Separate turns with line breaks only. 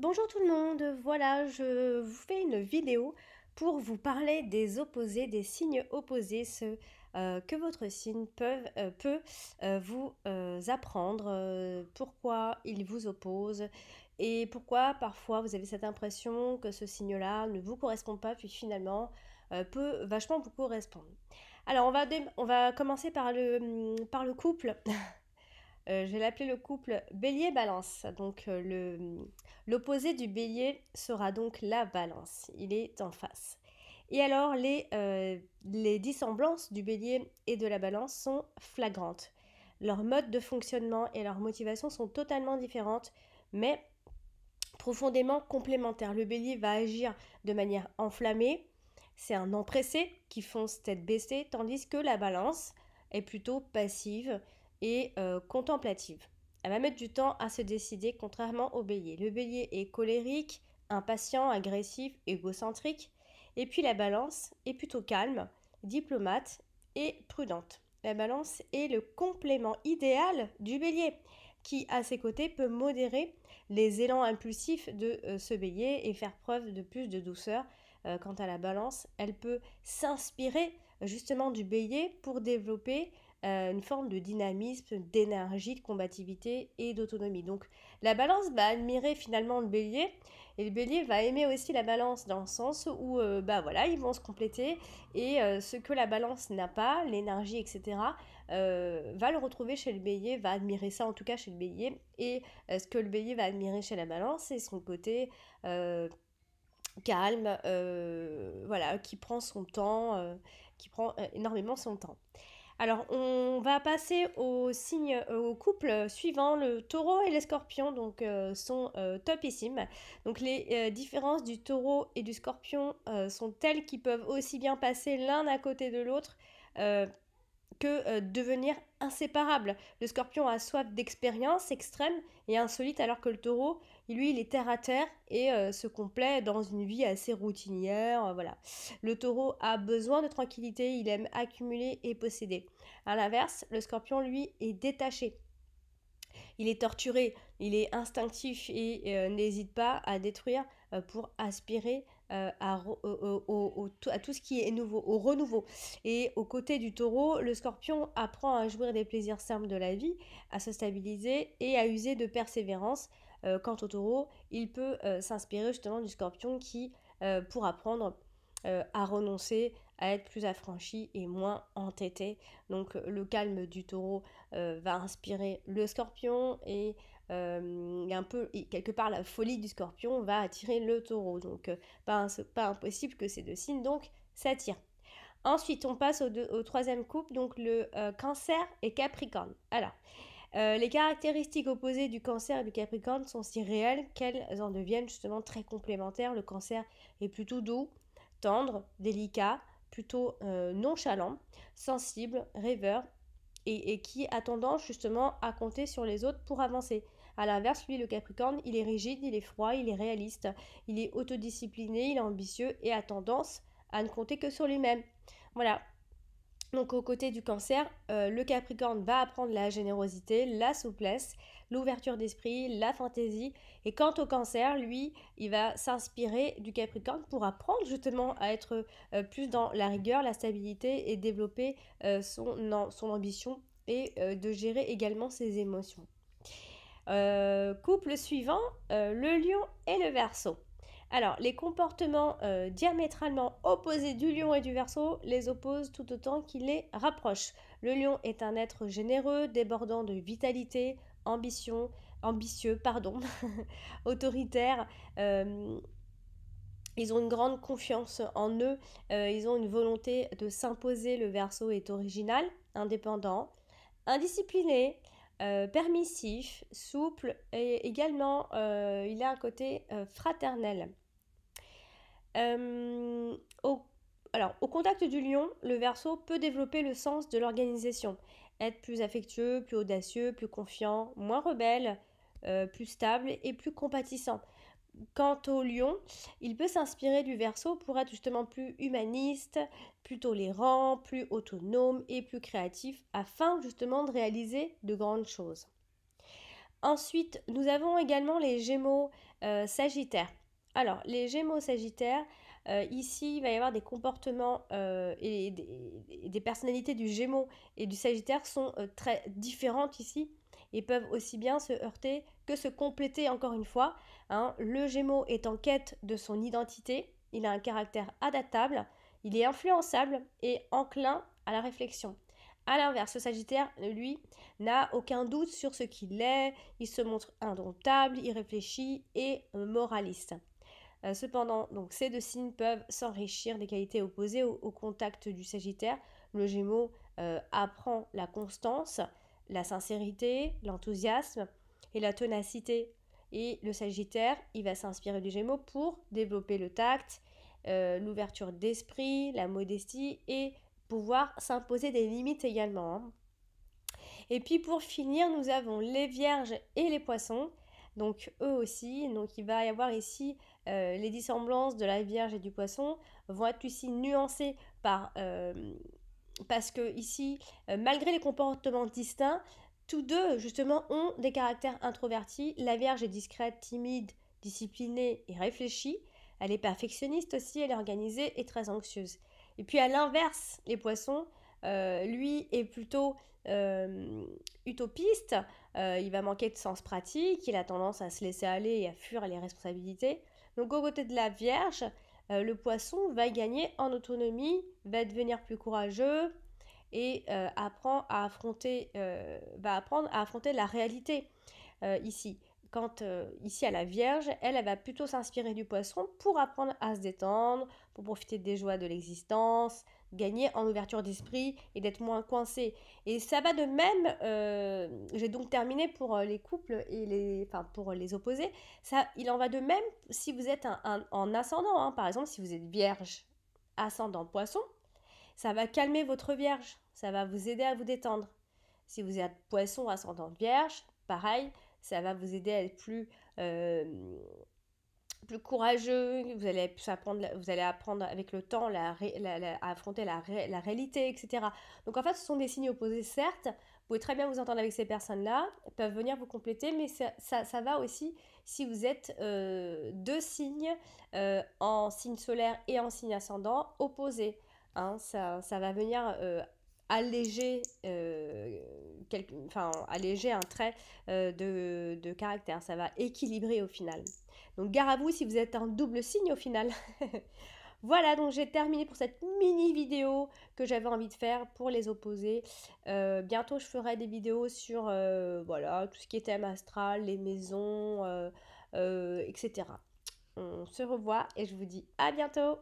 Bonjour tout le monde, voilà, je vous fais une vidéo pour vous parler des opposés, des signes opposés, ceux que votre signe peut vous apprendre, pourquoi il vous oppose et pourquoi parfois vous avez cette impression que ce signe-là ne vous correspond pas, puis finalement peut vachement vous correspondre. Alors on va commencer par le couple. Je vais l'appeler le couple Bélier-Balance. Donc l'opposé du Bélier sera donc la Balance. Il est en face. Et alors les dissemblances du Bélier et de la Balance sont flagrantes. Leur mode de fonctionnement et leurs motivations sont totalement différentes, mais profondément complémentaires. Le Bélier va agir de manière enflammée, c'est un empressé qui fonce tête baissée, tandis que la Balance est plutôt passive et contemplative. Elle va mettre du temps à se décider, contrairement au Bélier. Le Bélier est colérique, impatient, agressif, égocentrique, et puis la Balance est plutôt calme, diplomate et prudente. La Balance est le complément idéal du Bélier, qui à ses côtés peut modérer les élans impulsifs de ce Bélier et faire preuve de plus de douceur. Quant à la Balance, elle peut s'inspirer justement du Bélier pour développer une forme de dynamisme, d'énergie, de combativité et d'autonomie. Donc la Balance va admirer finalement le Bélier et le Bélier va aimer aussi la Balance dans le sens où bah voilà, ils vont se compléter et ce que la Balance n'a pas, l'énergie, etc., va le retrouver chez le Bélier, va admirer ça en tout cas chez le Bélier. Et ce que le Bélier va admirer chez la Balance, c'est son côté calme, voilà, qui prend son temps, qui prend énormément son temps. Alors, on va passer au couple suivant. Le taureau et les scorpions donc, sont topissimes. Donc, les différences du taureau et du scorpion sont telles qu'ils peuvent aussi bien passer l'un à côté de l'autre euh, que devenir inséparables. Le scorpion a soif d'expérience extrême et insolite, alors que le taureau, lui, il est terre à terre et se complaît dans une vie assez routinière. Voilà. Le taureau a besoin de tranquillité, il aime accumuler et posséder. À l'inverse, le scorpion, lui, est détaché. Il est torturé, il est instinctif et n'hésite pas à détruire pour aspirer à tout ce qui est nouveau, au renouveau. Et aux côtés du taureau, le scorpion apprend à jouir des plaisirs simples de la vie, à se stabiliser et à user de persévérance. Quant au taureau, il peut s'inspirer justement du scorpion qui, pour apprendre à renoncer, à être plus affranchi et moins entêté. Donc le calme du taureau va inspirer le scorpion et un peu, et quelque part la folie du scorpion va attirer le taureau. Donc pas impossible que ces deux signes donc s'attirent. Ensuite, on passe au troisième couple, donc le cancer et capricorne. Alors, les caractéristiques opposées du cancer et du capricorne sont si réelles qu'elles en deviennent justement très complémentaires. Le cancer est plutôt doux, tendre, délicat, plutôt nonchalant, sensible, rêveur et qui a tendance justement à compter sur les autres pour avancer. À l'inverse, lui, le Capricorne, il est rigide, il est froid, il est réaliste, il est autodiscipliné, il est ambitieux et a tendance à ne compter que sur lui-même. Voilà. Donc aux côtés du cancer, le Capricorne va apprendre la générosité, la souplesse, l'ouverture d'esprit, la fantaisie. Et quant au cancer, lui, il va s'inspirer du Capricorne pour apprendre justement à être plus dans la rigueur, la stabilité et développer son ambition et de gérer également ses émotions. Couple suivant, le lion et le verso. Alors, les comportements diamétralement opposés du lion et du verso les opposent tout autant qu'ils les rapprochent. Le lion est un être généreux, débordant de vitalité, ambitieux, pardon, autoritaire. Ils ont une grande confiance en eux, ils ont une volonté de s'imposer. Le verso est original, indépendant, indiscipliné, permissif, souple et également il a un côté fraternel. Euh, au, au contact du lion, le verso peut développer le sens de l'organisation, être plus affectueux, plus audacieux, plus confiant, moins rebelle, plus stable et plus compatissant. Quant au lion, il peut s'inspirer du verso pour être justement plus humaniste, plus tolérant, plus autonome et plus créatif afin justement de réaliser de grandes choses. Ensuite, nous avons également les Gémeaux Sagittaires. Alors, les Gémeaux Sagittaires, ici, il va y avoir des comportements et des personnalités du Gémeaux et du Sagittaire sont très différentes ici et peuvent aussi bien se heurter que se compléter encore une fois, hein. Le Gémeaux est en quête de son identité, il a un caractère adaptable, il est influençable et enclin à la réflexion. A l'inverse, le Sagittaire, lui, n'a aucun doute sur ce qu'il est, il se montre indomptable, irréfléchi et moraliste. Cependant, donc, ces deux signes peuvent s'enrichir des qualités opposées au contact du Sagittaire. Le Gémeaux apprend la constance, la sincérité, l'enthousiasme et la ténacité. Et le Sagittaire, il va s'inspirer du Gémeaux pour développer le tact, l'ouverture d'esprit, la modestie et pouvoir s'imposer des limites également, hein. Et puis pour finir, nous avons les vierges et les poissons. Donc eux aussi, donc il va y avoir ici les dissemblances de la vierge et du poisson vont être ici nuancées parce que ici, malgré les comportements distincts, tous deux justement ont des caractères introvertis. La vierge est discrète, timide, disciplinée et réfléchie. Elle est perfectionniste aussi, elle est organisée et très anxieuse. Et puis à l'inverse, les poissons, lui est plutôt euh, utopiste, il va manquer de sens pratique, il a tendance à se laisser aller et à fuir les responsabilités. Donc au côté de la Vierge, le poisson va gagner en autonomie, va devenir plus courageux et va apprendre à affronter la réalité ici. Quand ici à la Vierge, elle va plutôt s'inspirer du poisson pour apprendre à se détendre, pour profiter des joies de l'existence, gagner en ouverture d'esprit et d'être moins coincée. Et ça va de même, j'ai donc terminé pour les couples et enfin pour les opposés, ça, il en va de même si vous êtes en ascendant, hein. Par exemple, si vous êtes Vierge, ascendant Poisson, ça va calmer votre Vierge, ça va vous aider à vous détendre. Si vous êtes Poisson, ascendant Vierge, pareil, ça va vous aider à être euh, plus courageux, vous allez apprendre avec le temps à affronter la réalité, etc. Donc en fait, ce sont des signes opposés, certes. Vous pouvez très bien vous entendre avec ces personnes-là, elles peuvent venir vous compléter, mais ça va aussi si vous êtes deux signes en signe solaire et en signe ascendant opposés, hein. Ça va venir alléger, alléger un trait de caractère. Ça va équilibrer au final. Donc gare à vous si vous êtes un double signe au final. Voilà, donc j'ai terminé pour cette mini vidéo que j'avais envie de faire pour les opposés. Bientôt, je ferai des vidéos sur voilà, tout ce qui est thème astral, les maisons, etc. On se revoit et je vous dis à bientôt.